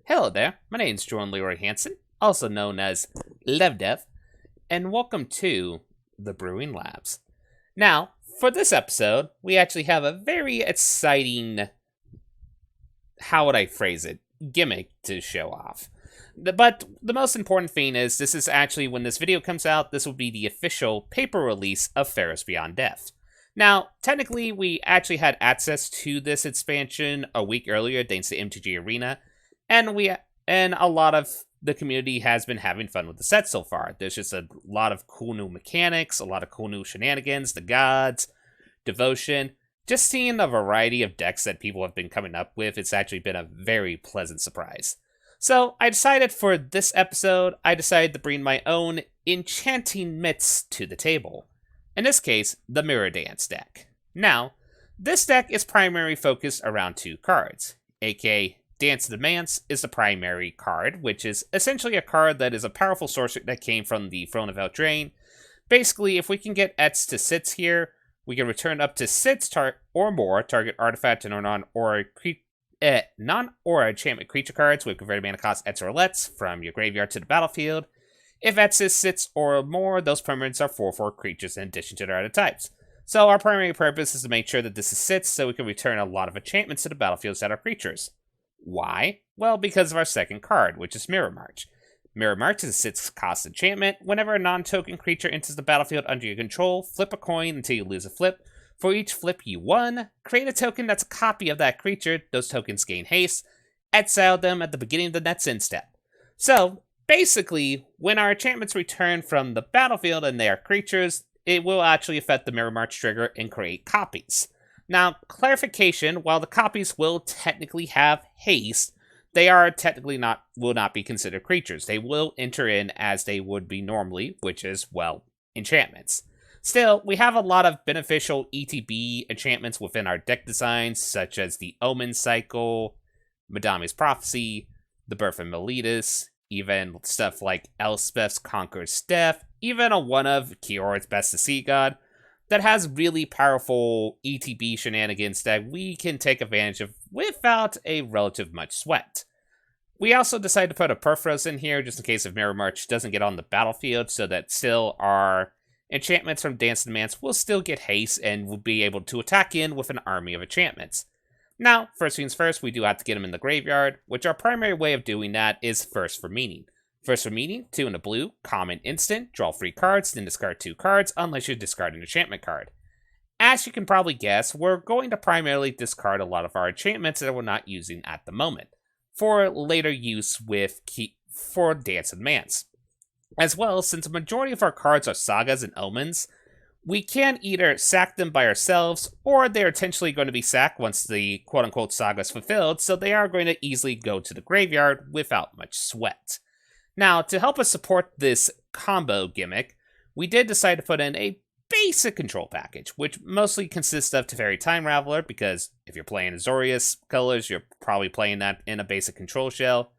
Hello there, my name's Jordan Leroy Hansen, also known as Levdev, and welcome to the Brewing Labs. Now, for this episode, we actually have a very exciting, how would I phrase it, gimmick to show off. But the most important thing is this is actually, when this video comes out, this will be the official paper release of Theros Beyond Death. Now, technically, we actually had access to this expansion a week earlier thanks to MTG Arena, and a lot of the community has been having fun with the set so far. There's just a lot of cool new mechanics, a lot of cool new shenanigans, the gods, devotion. Just seeing the variety of decks that people have been coming up with, it's actually been a very pleasant surprise. So I decided for this episode, to bring my own Enchantments to the table. In this case, the Mirror Dance deck. Now, this deck is primarily focused around two cards, aka Dance of the Manse is the primary card, which is essentially a card that is a powerful sorcery that came from the Throne of Eldraine. Basically, if we can get Ets to sits here, we can return up to six or more target artifact and non-aura enchantment creature cards with converted mana cost Ets or lets from your graveyard to the battlefield. If Ets is six or more, those permanents are 4/4 creatures in addition to their other types. So our primary purpose is to make sure that this is sits so we can return a lot of enchantments to the battlefield that are creatures. Why? Well, because of our second card, which is Mirror March. Mirror March is a 6-cost enchantment. Whenever a non-token creature enters the battlefield under your control, flip a coin until you lose a flip. For each flip you won, create a token that's a copy of that creature. Those tokens gain haste. Exile them at the beginning of the next end step. So, basically, when our enchantments return from the battlefield and they are creatures, it will actually affect the Mirror March trigger and create copies. Now, clarification, while the copies will technically have haste, they will not be considered creatures. They will enter in as they would be normally, which is, well, enchantments. Still, we have a lot of beneficial ETB enchantments within our deck designs, such as the Omen Cycle, Madami's Prophecy, the Birth of Meletus, even stuff like Elspeth's Conqueror's Death, even a one of Kior's Best to See God, that has really powerful ETB shenanigans that we can take advantage of without a relative much sweat. We also decided to put a Perforos in here just in case if Mirror March doesn't get on the battlefield, so that still our enchantments from Dance of the Manse will still get haste and will be able to attack in with an army of enchantments. Now, first things first, we do have to get them in the graveyard, which our primary way of doing that is First for Meaning. First for Meaning, 2 in a blue, common instant, draw 3 cards, then discard 2 cards, unless you discard an enchantment card. As you can probably guess, we're going to primarily discard a lot of our enchantments that we're not using at the moment, for later use for Dance of the Manse. As well, since the majority of our cards are sagas and omens, we can either sack them by ourselves, or they're potentially going to be sacked once the quote-unquote saga is fulfilled, so they are going to easily go to the graveyard without much sweat. Now, to help us support this combo gimmick, we did decide to put in a basic control package, which mostly consists of Teferi Time Raveler, because if you're playing Azorius colors, you're probably playing that in a basic control shell.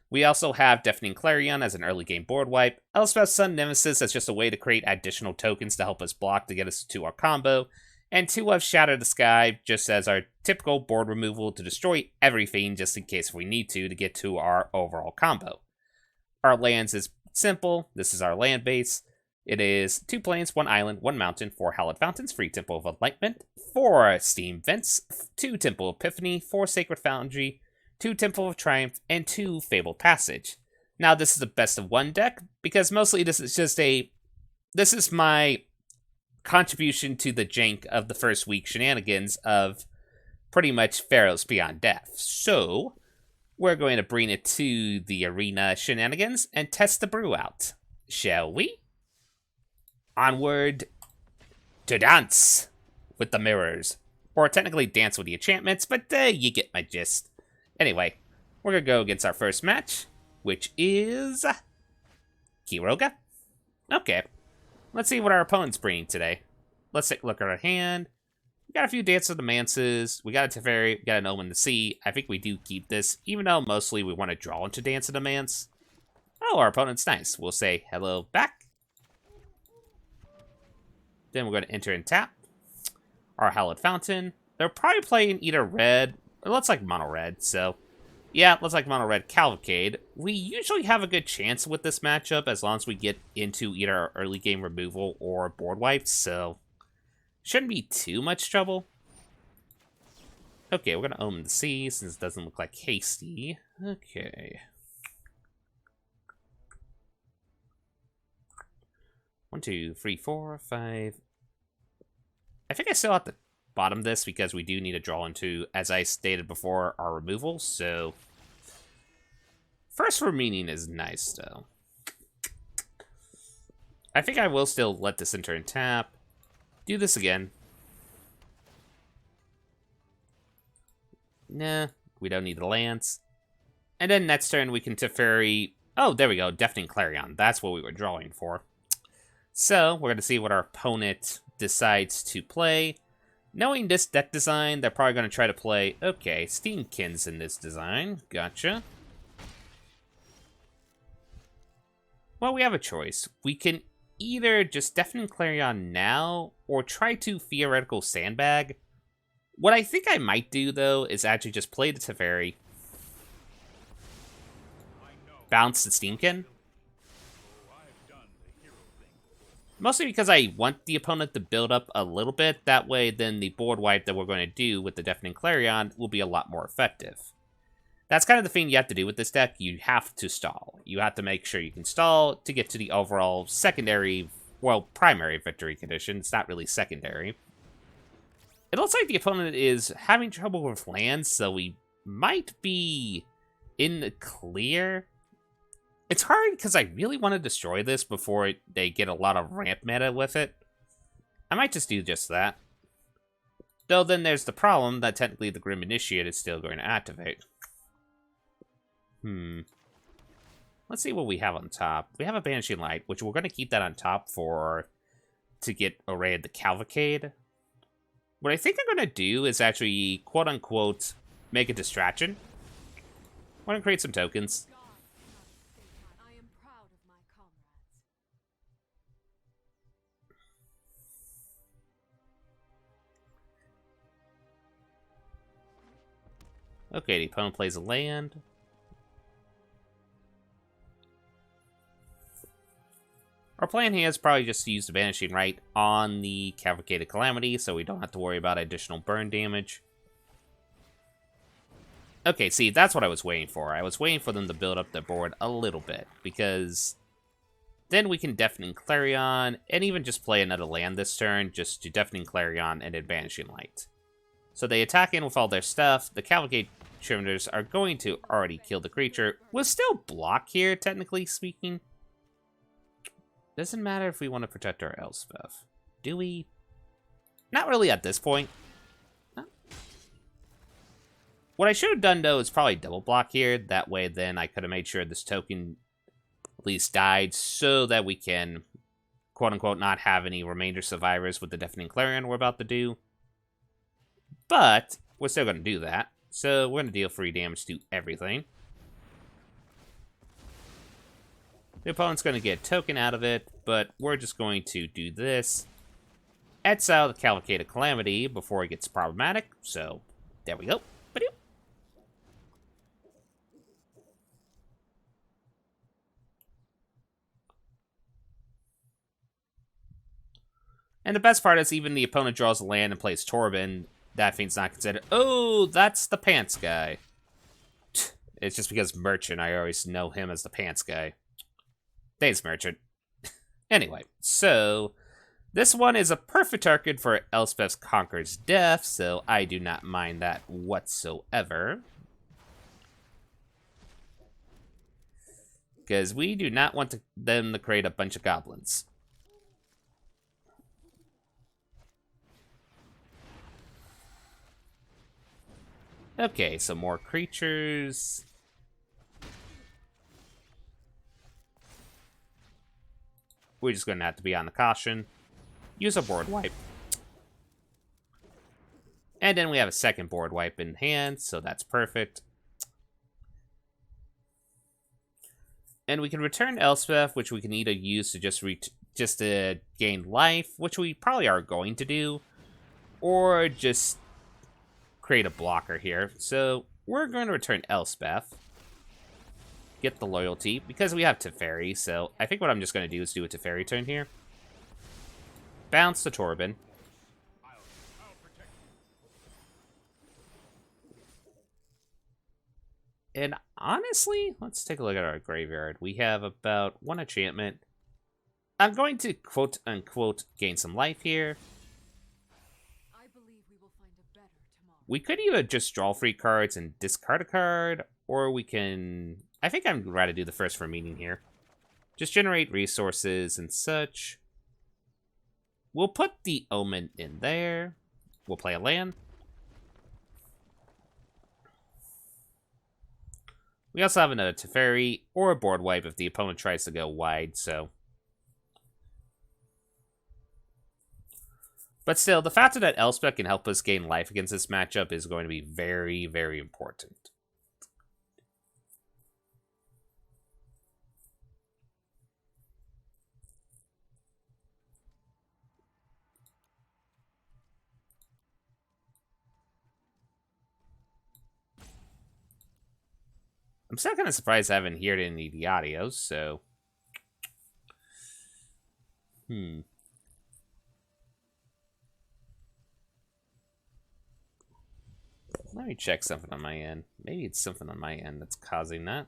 We also have Deafening Clarion as an early game board wipe, Elspeth's Sun Nemesis as just a way to create additional tokens to help us block to get us to our combo, and 2 of Shatter the Sky just as our typical board removal to destroy everything just in case we need to get to our overall combo. Our lands is simple. This is our land base. It is 2 plains, 1 island, 1 mountain, 4 hallowed fountains, 3 Temple of Enlightenment, 4 steam vents, 2 Temple of Epiphany, 4 Sacred Foundry, 2 Temple of Triumph, and 2 Fabled Passage. Now, this is a best of 1 deck, because mostly this is my contribution to the jank of the first week shenanigans of pretty much Theros Beyond Death. So, we're going to bring it to the arena shenanigans and test the brew out. Shall we? Onward to dance with the mirrors. Or technically dance with the enchantments, but you get my gist. Anyway, we're going to go against our first match, which is Kiroga. Okay, let's see what our opponent's bringing today. Let's take a look at our hand. We got a few Dance of the Manses. We got a Teferi. We got an Omen the Sea. I think we do keep this, even though mostly we want to draw into Dance of the Manse. Oh, our opponent's nice. We'll say hello back. Then we're going to enter and tap our Hallowed Fountain. They're probably playing either red, it looks like mono red, so Yeah, looks like Mono Red Cavalcade. We usually have a good chance with this matchup as long as we get into either our early game removal or board wipes, so shouldn't be too much trouble. Okay, we're gonna own the sea since it doesn't look like hasty. Okay. 1, 2, 3, 4, 5. I think I still have to bottom this because we do need to draw into, as I stated before, our removal, so first for meaning is nice, though. I think I will still let this enter and tap. Do this again. Nah, we don't need the lands. And then next turn we can Teferi. Oh, there we go, Deafening Clarion. That's what we were drawing for. So, we're going to see what our opponent decides to play. Knowing this deck design, they're probably going to try to play... Okay, Steamkin's in this design. Gotcha. Well, we have a choice. We can either just Deafening Clarion now, or try to Theoretical Sandbag. What I think I might do, though, is actually just play the Teferi. Bounce the Steamkin. Mostly because I want the opponent to build up a little bit. That way, then the board wipe that we're going to do with the Deafening Clarion will be a lot more effective. That's kind of the thing you have to do with this deck. You have to stall. You have to make sure you can stall to get to the overall secondary, well, primary victory condition. It's not really secondary. It looks like the opponent is having trouble with lands, so we might be in the clear. It's hard because I really want to destroy this before they get a lot of ramp meta with it. I might just do just that. Though then there's the problem that technically the Grim Initiate is still going to activate. Let's see what we have on top. We have a Banishing Light, which we're going to keep that on top to get Array of the Cavalcade. What I think I'm going to do is actually, quote-unquote, make a distraction. I'm going to create some tokens. Okay, the opponent plays a land. Our plan here is probably just to use the Vanishing Right on the Cavalcade of Calamity, so we don't have to worry about additional burn damage. Okay, see, that's what I was waiting for. I was waiting for them to build up the board a little bit, because then we can Deafening Clarion, and even just play another land this turn, just to Deafening Clarion and then Vanishing Light. So they attack in with all their stuff. The Cavalcade Trimeters are going to already kill the creature. We'll still block here, technically speaking. Doesn't matter if we want to protect our Elspeth. Do we? Not really at this point. No. What I should have done, though, is probably double block here. That way, then, I could have made sure this token at least died so that we can, quote-unquote, not have any remainder survivors with the Deafening Clarion we're about to do. But we're still going to do that. So we're going to deal 3 damage to everything. The opponent's going to get a token out of it, but we're just going to do this. Exile the Cavalcade of Calamity before it gets problematic. So there we go. Ba-doop. And the best part is even the opponent draws a land and plays Torben. That thing's not considered. Oh, that's the pants guy. It's just because Merchant, I always know him as the pants guy. Thanks, Merchant. Anyway, so this one is a perfect target for Elspeth's Conqueror's Death, so I do not mind that whatsoever. Because we do not want them to create a bunch of goblins. Okay, so more creatures. We're just going to have to be on the caution. Use a board wipe. And then we have a second board wipe in hand, so that's perfect. And we can return Elspeth, which we can either use to just to gain life, which we probably are going to do, or just create a blocker here. So we're going to return Elspeth. Get the loyalty, because we have Teferi, so I think what I'm just going to do is do a Teferi turn here. Bounce the Torben. And honestly, let's take a look at our graveyard. We have about 1 enchantment. I'm going to quote-unquote gain some life here. I believe we will find a better tomorrow. We could either just draw 3 cards and discard a card, or we can... I think I'm going to do the first for meaning here. Just generate resources and such. We'll put the Omen in there. We'll play a land. We also have another Teferi or a board wipe if the opponent tries to go wide, so... But still, the fact that Elspeth can help us gain life against this matchup is going to be very, very important. I'm still kind of surprised I haven't heard any of the audios, so... Let me check something on my end. Maybe it's something on my end that's causing that.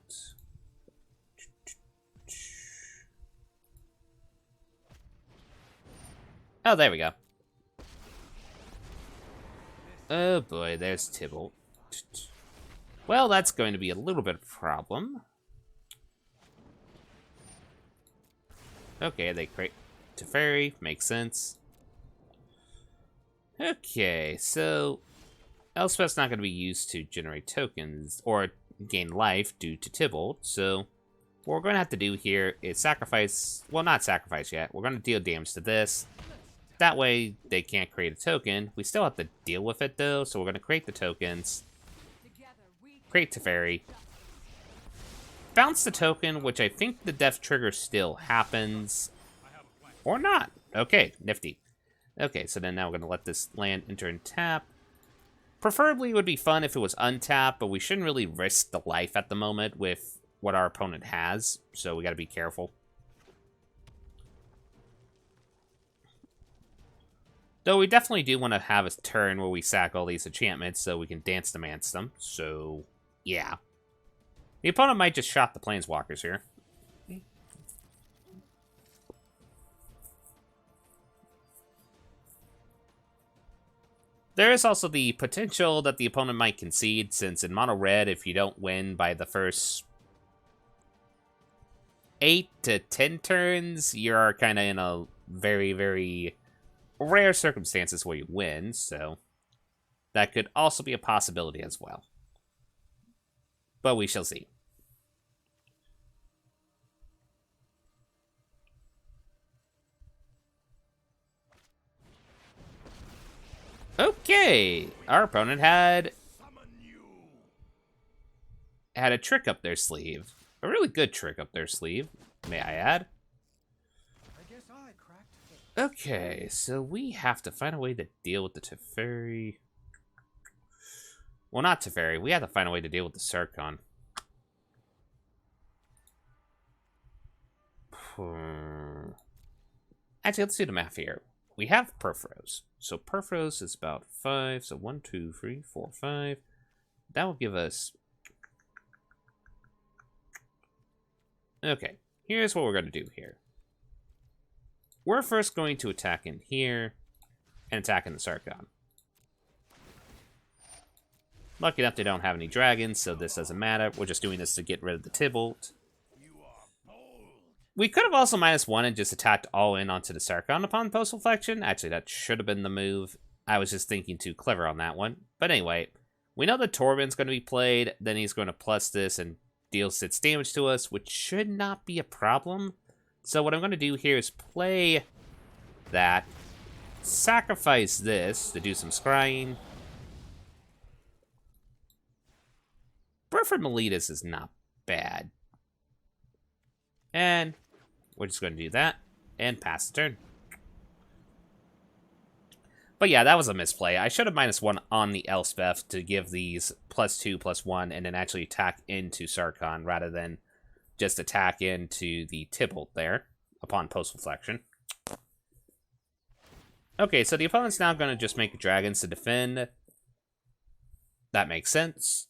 Oh, there we go. Oh boy, there's Tybalt. Well, that's going to be a little bit of a problem. Okay, they create Teferi, makes sense. Okay, so Elspeth's not going to be used to generate tokens or gain life due to Tybalt, so what we're going to have to do here is sacrifice, well, not sacrifice yet, we're going to deal damage to this. That way, they can't create a token. We still have to deal with it, though, so we're going to create the tokens. Create Teferi. Bounce the token, which I think the death trigger still happens. Or not. Okay, nifty. Okay, so then now we're going to let this land enter and tap. Preferably it would be fun if it was untapped, but we shouldn't really risk the life at the moment with what our opponent has, so we got to be careful. Though we definitely do want to have a turn where we sack all these enchantments so we can dance to Manse them, so... yeah. The opponent might just shot the planeswalkers here. There is also the potential that the opponent might concede, since in mono red, if you don't win by the first 8 to 10 turns, you're kind of in a very, very rare circumstances where you win, so that could also be a possibility as well. But we shall see. Okay, our opponent had a trick up their sleeve. A really good trick up their sleeve, may I add. Okay, so we have to find a way to deal with the Teferi. Well, not Teferi. We have to find a way to deal with the Sarkhan. Actually, let's do the math here. We have Perforos. So Perforos is about 5. So 1, 2, 3, 4, 5. That will give us... okay, here's what we're going to do here. We're first going to attack in here and attack in the Sarkhan. Lucky enough they don't have any dragons, so this doesn't matter. We're just doing this to get rid of the Tybalt. We could have also -1 and just attacked all in onto the Sarkhan upon post-reflection. Actually, that should have been the move. I was just thinking too clever on that one. But anyway, we know that Torben's going to be played. Then he's going to plus this and deal 6 damage to us, which should not be a problem. So what I'm going to do here is play that, sacrifice this to do some scrying. Burford Miletus is not bad. And we're just going to do that and pass the turn. But yeah, that was a misplay. I should have -1 on the Elspeth to give these +2, +1, and then actually attack into Sarkhan rather than just attack into the Tybalt there upon post-reflection. Okay, so the opponent's now going to just make dragons to defend. That makes sense.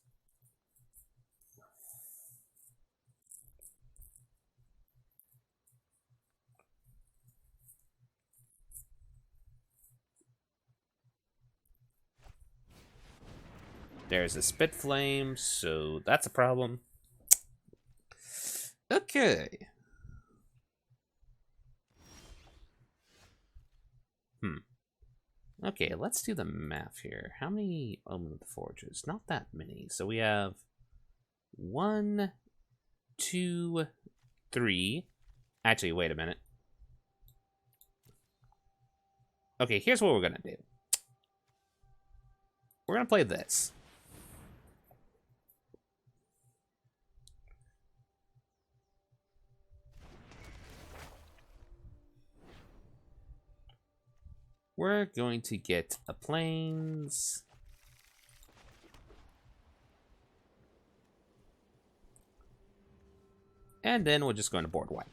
There's a Spit Flame, so that's a problem. Okay. Okay, let's do the math here. How many Omen of the Forges? Not that many. So we have 1, 2, 3. Actually, wait a minute. Okay, here's what we're going to do. We're going to play this. We're going to get a plains. And then we're just going to board white.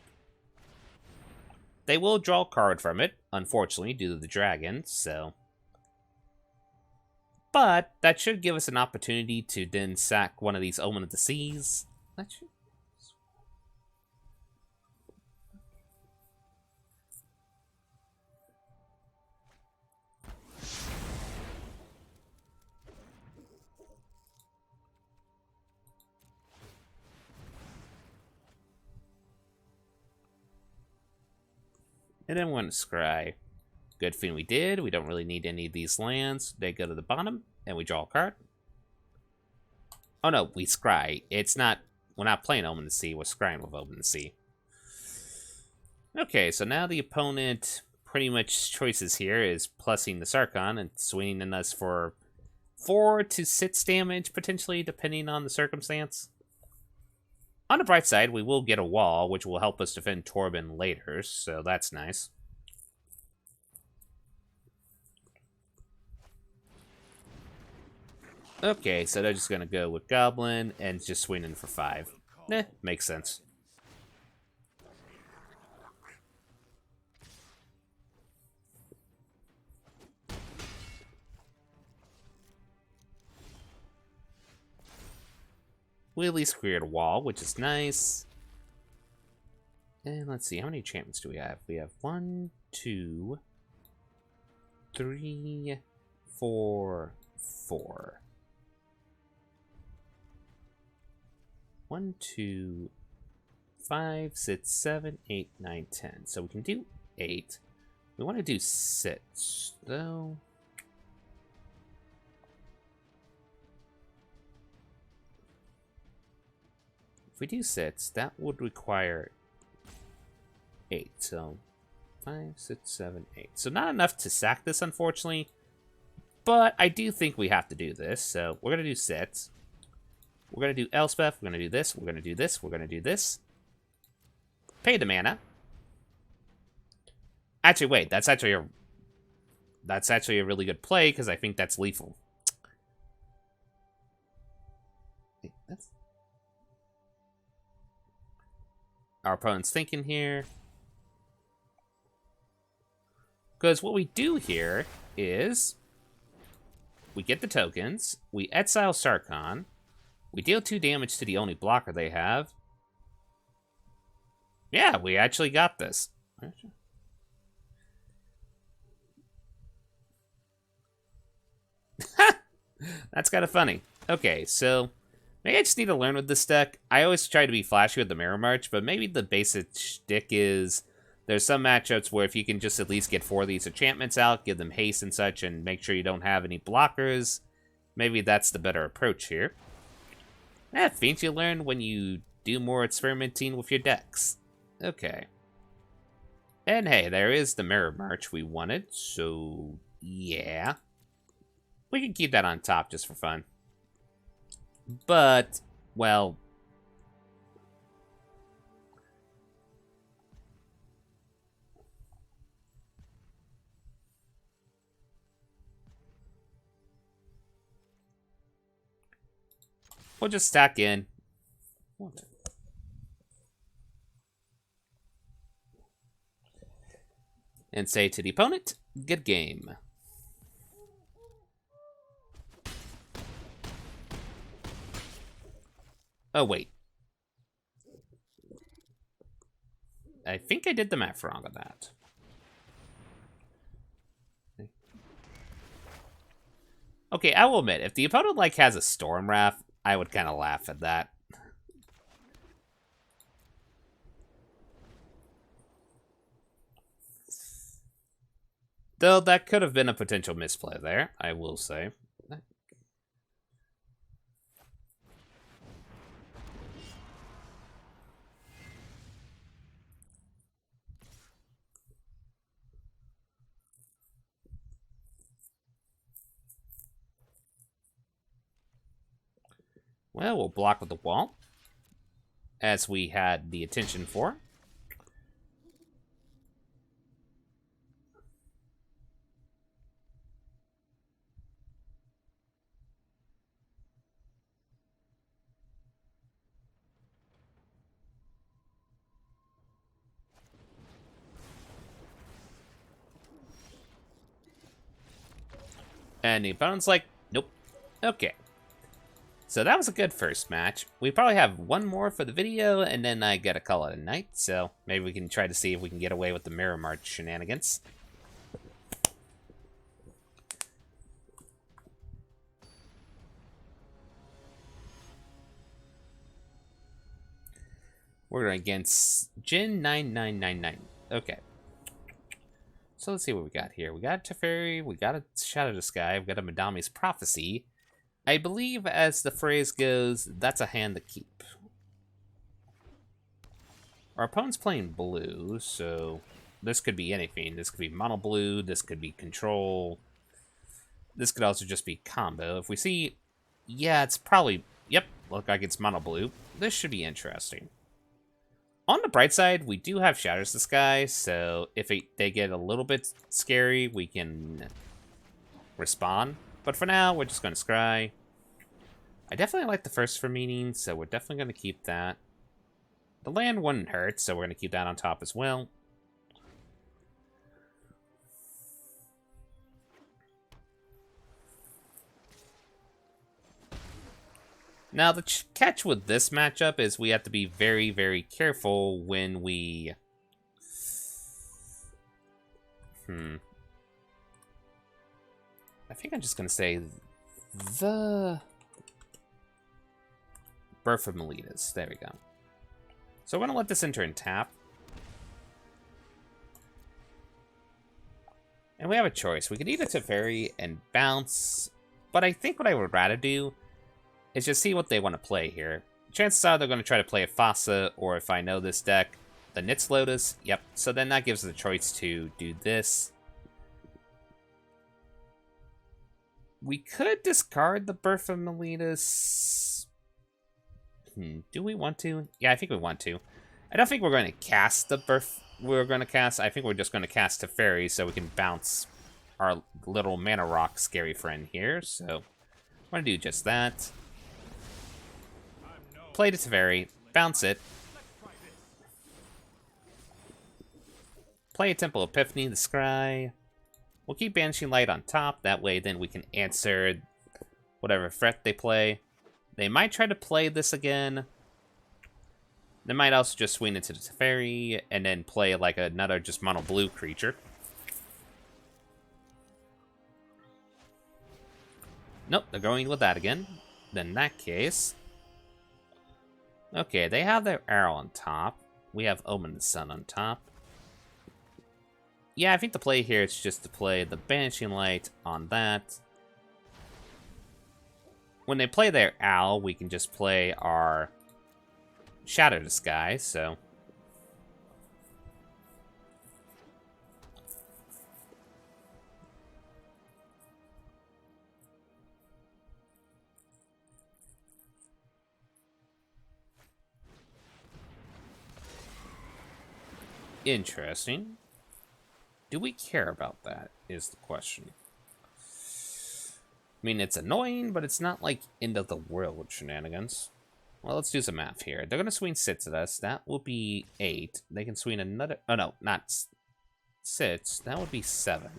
They will draw a card from it, unfortunately, due to the dragon, so... But that should give us an opportunity to then sack one of these Omen of the Seas. That should... And then we're going to scry. Good thing we did. We don't really need any of these lands. They go to the bottom, and we draw a card. Oh no, we scry. It's not... We're not playing Omen of the Sea. We're scrying with Omen of the Sea. Okay, so now the opponent pretty much choices here is plussing the Sarkhan and swinging us for 4 to 6 damage, potentially, depending on the circumstance. On the bright side, we will get a wall, which will help us defend Torben later, so that's nice. Okay, so they're just going to go with Goblin and just swing in for 5. Makes sense. We at least cleared a wall, which is nice. And let's see, how many enchantments do we have? We have 1, 2, 3, 4, 4. 1, 2, 5, 6, 7, 8, 9, 10. So we can do 8. We want to do 6, though. If we do 6, that would require 8. So 5, 6, 7, 8. So not enough to sack this, unfortunately. But I do think we have to do this. So we're going to do 6. We're going to do Elspeth. We're going to do this. We're going to do this. We're going to do this. Pay the mana. Actually, wait. That's actually a really good play because I think that's lethal. Wait, our opponent's thinking here. Because what we do here is we get the tokens, we exile Sarkhan, we deal 2 damage to the only blocker they have. Yeah, we actually got this. That's kind of funny. Okay, so maybe I just need to learn with this deck. I always try to be flashy with the Mirror March, but maybe the basic shtick is there's some matchups where if you can just at least get 4 of these enchantments out, give them haste and such, and make sure you don't have any blockers, maybe that's the better approach here. Things you learn when you do more experimenting with your decks. Okay. And hey, there is the Mirror March we wanted, so yeah. We can keep that on top just for fun. But, well... We'll just stack in. What? And say to the opponent, good game. Oh, wait. I think I did the math wrong on that. Okay, I will admit, if the opponent, like, has a Storm Wrath, I would kind of laugh at that. Though that could have been a potential misplay there, I will say. Well, we'll block with the wall, as we had the intention for. And the opponent's like, nope. Okay. So that was a good first match. We probably have one more for the video, and then I gotta call it a night. So maybe we can try to see if we can get away with the Mirror March shenanigans. We're against Jin 9999. Okay. So let's see what we got here. We got a Teferi, we got a Shadow the Sky, we got a Madami's Prophecy. I believe, as the phrase goes, that's a hand to keep. Our opponent's playing blue, so this could be anything. This could be mono blue, this could be control. This could also just be combo. If we see, yeah, it's probably, yep, look like it's mono blue. This should be interesting. On the bright side, we do have Shatters the Sky, so if they get a little bit scary, we can respond. But for now, we're just going to scry. I definitely like the first for meaning, so we're definitely going to keep that. The land wouldn't hurt, so we're going to keep that on top as well. Now, the catch with this matchup is we have to be very, very careful when we... I think I'm just going to say the Birth of Meletus. There we go. So we're going to let this enter and tap. And we have a choice. We could eat a Teferi and bounce, but I think what I would rather do is just see what they want to play here. Chances are they're going to try to play a Fossa, or if I know this deck, the Nitz Lotus. Yep, so then that gives us a choice to do this. We could discard the Birth of Meletus. Do we want to? Yeah, I think we want to. I don't think we're going to cast the Birth we're going to cast. I think we're just going to cast Teferi so we can bounce our little Mana Rock scary friend here. So I'm going to do just that. Play the Teferi, bounce it. Play a Temple Epiphany, the Scry. We'll keep Banishing Light on top. That way, then we can answer whatever threat they play. They might try to play this again. They might also just swing into the Teferi and then play like another just mono blue creature. Nope, they're going with that again. Then in that case... Okay, they have their arrow on top. We have Omen the Sun on top. Yeah, I think the play here is just to play the Banishing Light on that. When they play their Owl, we can just play our Shatter the Sky, so... Interesting. Do we care about that, is the question. I mean, it's annoying, but it's not like end of the world shenanigans. Well, let's do some math here. They're going to swing 6 at us. That will be 8. They can swing another... Oh, no, not 6. That would be 7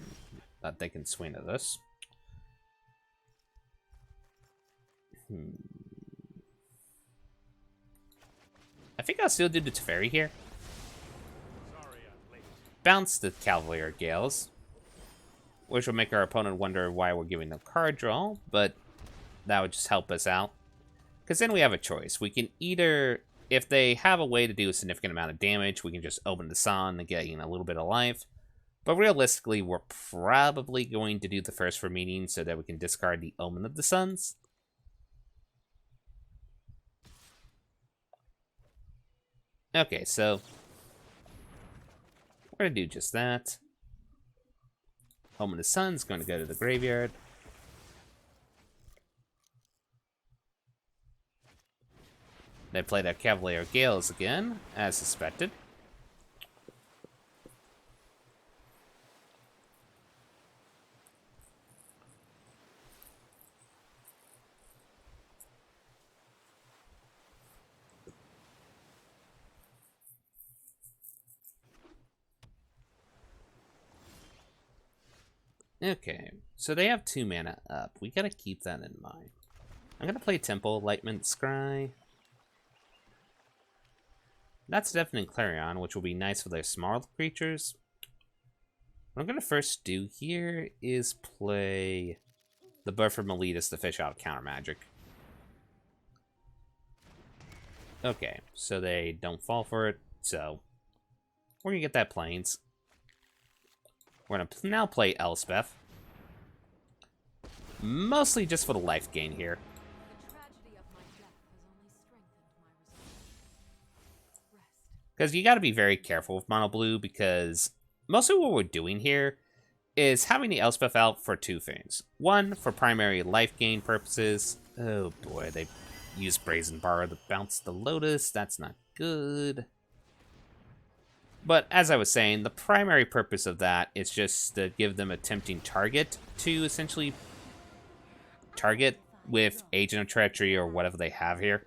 that they can swing at us. I think I'll still do the Teferi here. Bounce the Cavalier Gales, which will make our opponent wonder why we're giving them card draw, but that would just help us out. Because then we have a choice. We can either, if they have a way to do a significant amount of damage, we can just open the sun and get a little bit of life. But realistically, we're probably going to do the first for meeting so that we can discard the Omen of the Suns. Okay, so we're going to do just that. Omen of the Sun's going to go to the graveyard. They play their Cavalier Gales again, as suspected. Okay, so they have 2 mana up. We gotta keep that in mind. I'm gonna play Temple, Lightment, Scry. That's Deafening Clarion, which will be nice for their small creatures. What I'm gonna first do here is play the Birth from Meletus to fish out counter magic. Okay, so they don't fall for it, so we're gonna get that Plains. We're gonna now play Elspeth. Mostly just for the life gain here. The tragedy of my death has only strengthened my resolve. Rest. Because you gotta be very careful with Mono Blue, because mostly what we're doing here is having the Elspeth out for 2 things. 1, for primary life gain purposes. Oh boy, they use Brazen Bar to bounce the Lotus. That's not good. But as I was saying, the primary purpose of that is just to give them a tempting target to essentially target with Agent of Treachery or whatever they have here.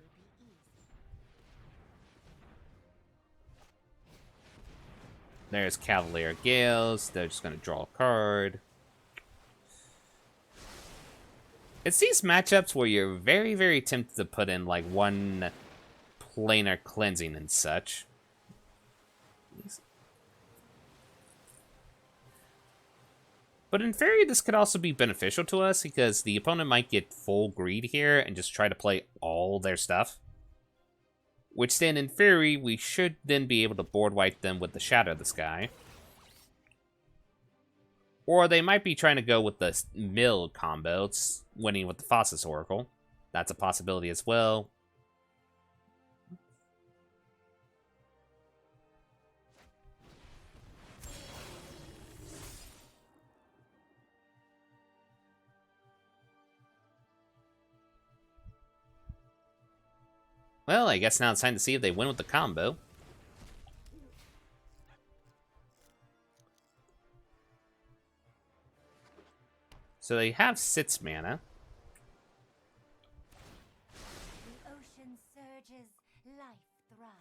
There's Cavalier Gales. They're just going to draw a card. It's these matchups where you're very, very tempted to put in like 1 planar cleansing and such. But in theory, this could also be beneficial to us because the opponent might get full greed here and just try to play all their stuff. Which then, in theory, we should then be able to board wipe them with the Shadow of the Sky. Or they might be trying to go with the mill combo, it's winning with the Fossis Oracle. That's a possibility as well. Well, I guess now it's time to see if they win with the combo. So they have 6 mana. The ocean surges, life thrives.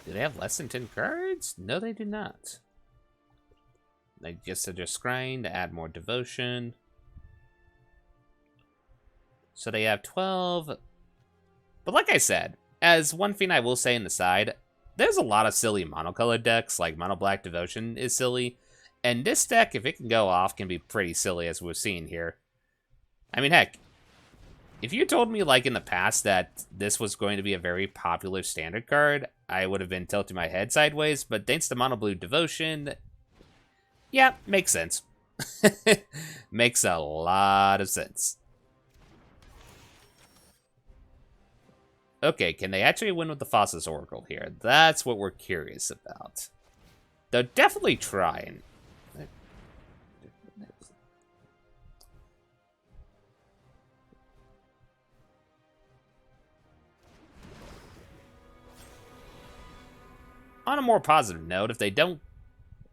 Do they have less than 10 cards? No, they do not. They just are just scrying to add more devotion. So they have 12. But like I said, as one thing I will say in the side, there's a lot of silly monocolored decks, like Mono Black Devotion is silly. And this deck, if it can go off, can be pretty silly, as we're seeing here. I mean, heck, if you told me, like, in the past that this was going to be a very popular standard card, I would have been tilting my head sideways, but thanks to Mono Blue Devotion, yeah, makes sense. Makes a lot of sense. Okay, can they actually win with the Fossis Oracle here? That's what we're curious about. They're definitely trying. On a more positive note, if they don't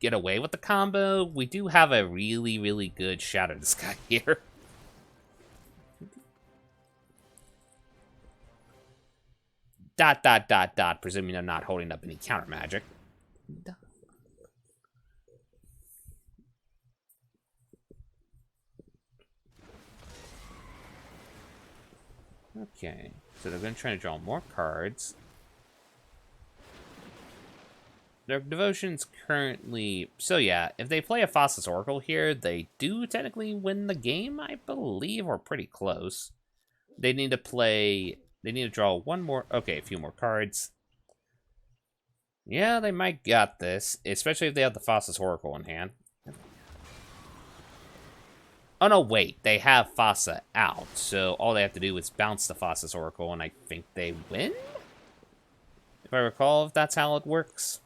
get away with the combo, we do have a really, really good Shadow the Sky here. Dot, dot, dot, dot, presuming I'm not holding up any counter magic. Okay, so they're going to try to draw more cards. Their devotion's currently... So yeah, if they play a Fossil's Oracle here, they do technically win the game, I believe, or pretty close. They need to play... They need to draw one more... Okay, a few more cards. Yeah, they might got this, especially if they have the Fossil's Oracle in hand. Oh no, wait, they have Fossa out, so all they have to do is bounce the Fossil's Oracle, and I think they win? If I recall, if that's how it works.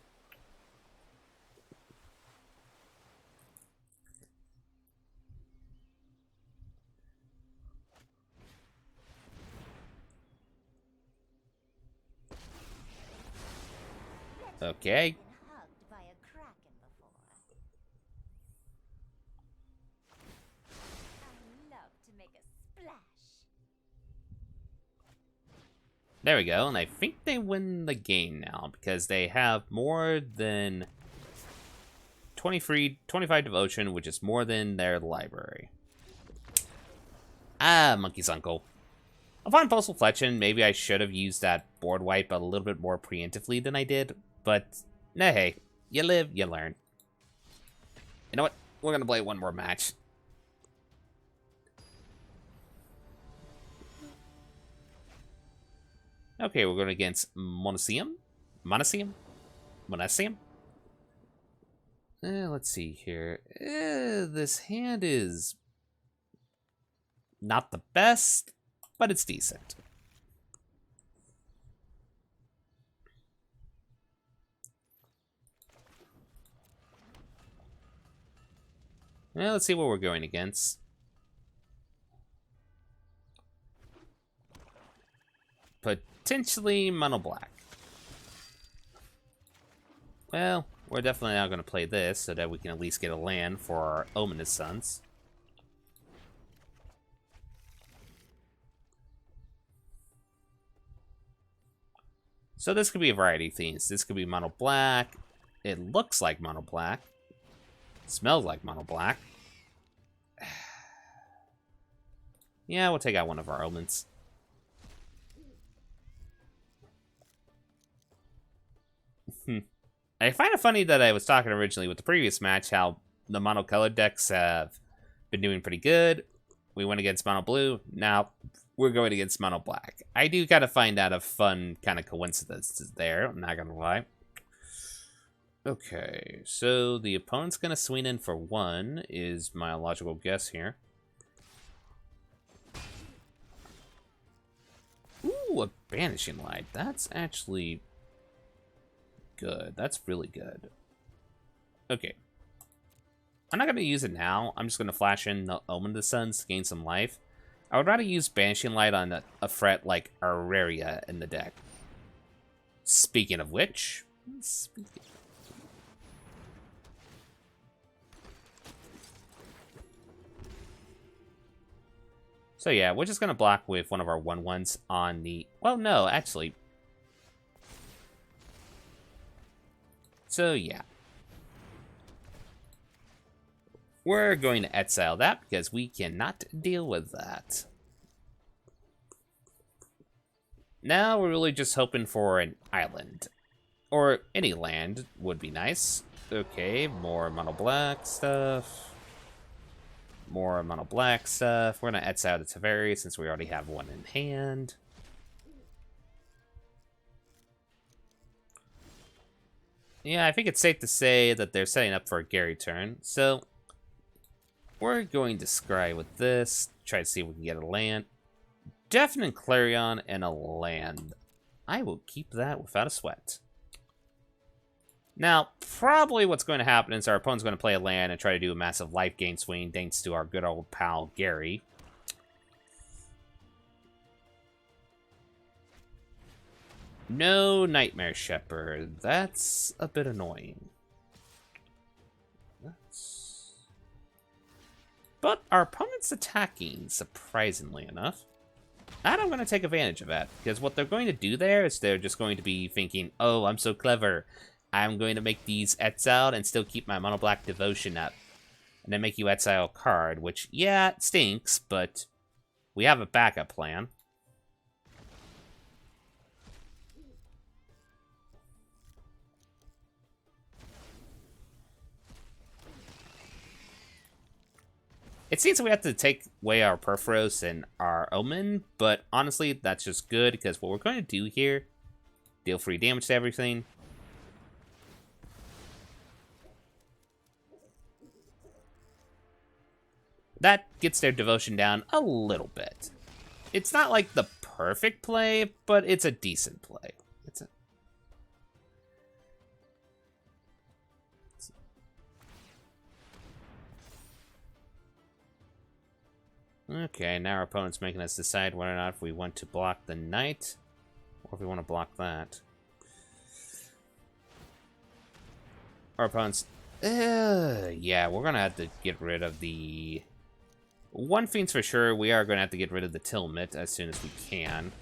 Okay. Been hugged by a kraken before. I love to make a splash. There we go, and I think they win the game now, because they have more than 25 devotion, which is more than their library. Ah, Monkey's Uncle. Upon postal fletching, maybe I should have used that board wipe a little bit more preemptively than I did, but nah, hey, you live, you learn. You know what? We're gonna play one more match. Okay, we're going against Monesium? Let's see here. This hand is not the best, but it's decent. Let's see what we're going against. Potentially mono black. Well, we're definitely not going to play this so that we can at least get a land for our Ominous Sons. So this could be a variety of things. This could be mono black. It looks like mono black. Smells like mono black. Yeah, we'll take out one of our omens. I find it funny that I was talking originally with the previous match how the monocolored decks have been doing pretty good. We went against mono blue. Now we're going against mono black. I do kind of find that a fun kind of coincidence there. I'm not going to lie. Okay, so the opponent's going to swing in for 1 is my logical guess here. Ooh, a Banishing Light. That's actually good. That's really good. Okay. I'm not going to use it now. I'm just going to flash in the Omen of the Suns to gain some life. I would rather use Banishing Light on a threat like Auraria in the deck. Speaking of which... So yeah, we're just going to block with one of our 1/1s on the... Well, no, actually... So yeah. We're going to exile that because we cannot deal with that. Now we're really just hoping for an island. Or any land would be nice. Okay, more mono black stuff. More mono black stuff. We're going to exile the Taveri since we already have one in hand. Yeah, I think it's safe to say that they're setting up for a Gary turn. So, we're going to scry with this. Try to see if we can get a land. Definite Clarion and a land. I will keep that without a sweat. Now, probably what's going to happen is our opponent's going to play a land and try to do a massive life gain swing thanks to our good old pal, Gary. No Nightmare Shepherd. That's a bit annoying. But our opponent's attacking, surprisingly enough. And I'm going to take advantage of that, because what they're going to do there is they're just going to be thinking, oh, I'm so clever. I'm going to make these exiled and still keep my mono black devotion up. And then make you exile a card, which, yeah, it stinks, but we have a backup plan. It seems we have to take away our Perforos and our Omen, but honestly, that's just good, because what we're going to do here, deal free damage to everything. That gets their devotion down a little bit. It's not like the perfect play, but it's a decent play. Okay, now our opponent's making us decide whether or not if we want to block the knight, or if we want to block that. Our opponent's... yeah, we're going to have to get rid of the... One thing's for sure, we are going to have to get rid of the Tilmet as soon as we can.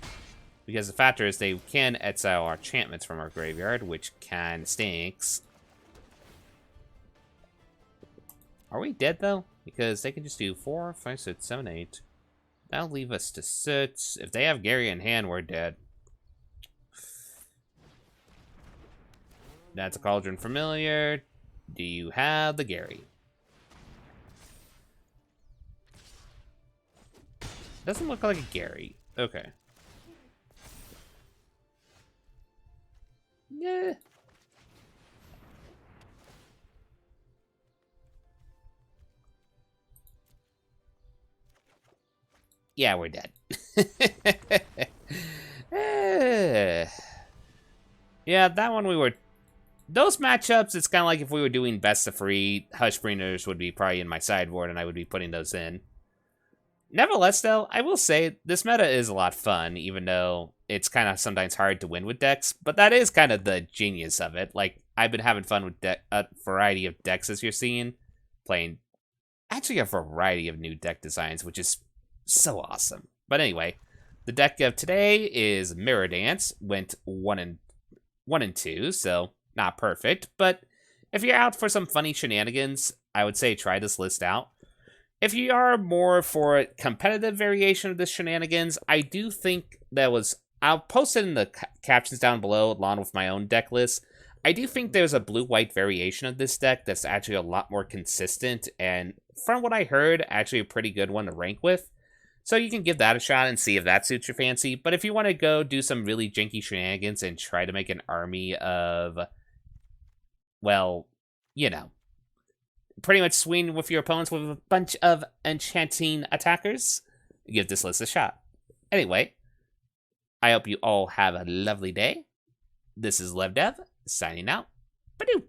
Because the factor is they can exile our enchantments from our graveyard, which can stinks. Are we dead, though? Because they can just do 4, 5, 6, 7, 8. That'll leave us to 6. If they have Gary in hand, we're dead. That's a Cauldron Familiar. Do you have the Gary? Doesn't look like a Gary. Okay. Yeah. Yeah, we're dead. Yeah, that one we were... Those matchups, it's kind of like if we were doing best of 3, Hushbringers would be probably in my sideboard, and I would be putting those in. Nevertheless, though, I will say, this meta is a lot of fun, even though it's kind of sometimes hard to win with decks, but that is kind of the genius of it. Like, I've been having fun with a variety of decks, as you're seeing, playing actually a variety of new deck designs, which is so awesome. But anyway, the deck of today is Mirror Dance. Went 1 and 2, so not perfect. But if you're out for some funny shenanigans, I would say try this list out. If you are more for a competitive variation of this shenanigans, I do think I'll post it in the captions down below along with my own deck list. I do think there's a blue-white variation of this deck that's actually a lot more consistent, and from what I heard, actually a pretty good one to rank with. So you can give that a shot and see if that suits your fancy. But if you want to go do some really janky shenanigans and try to make an army of, well, you know, pretty much swing with your opponents with a bunch of enchanting attackers, give this list a shot. Anyway, I hope you all have a lovely day. This is LevDev, signing out. Badoo!